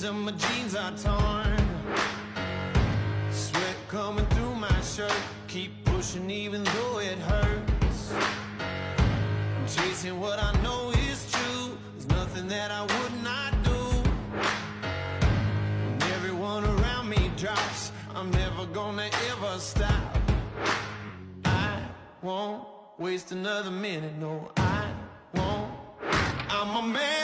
and my jeans are torn. Sweat coming through my shirt. Keep pushing even though it hurts. I'm chasing what I know is true. There's nothing that I would not do. When everyone around me drops, I'm never gonna ever stop. I won't waste another minute, no, I won't. I'm a man.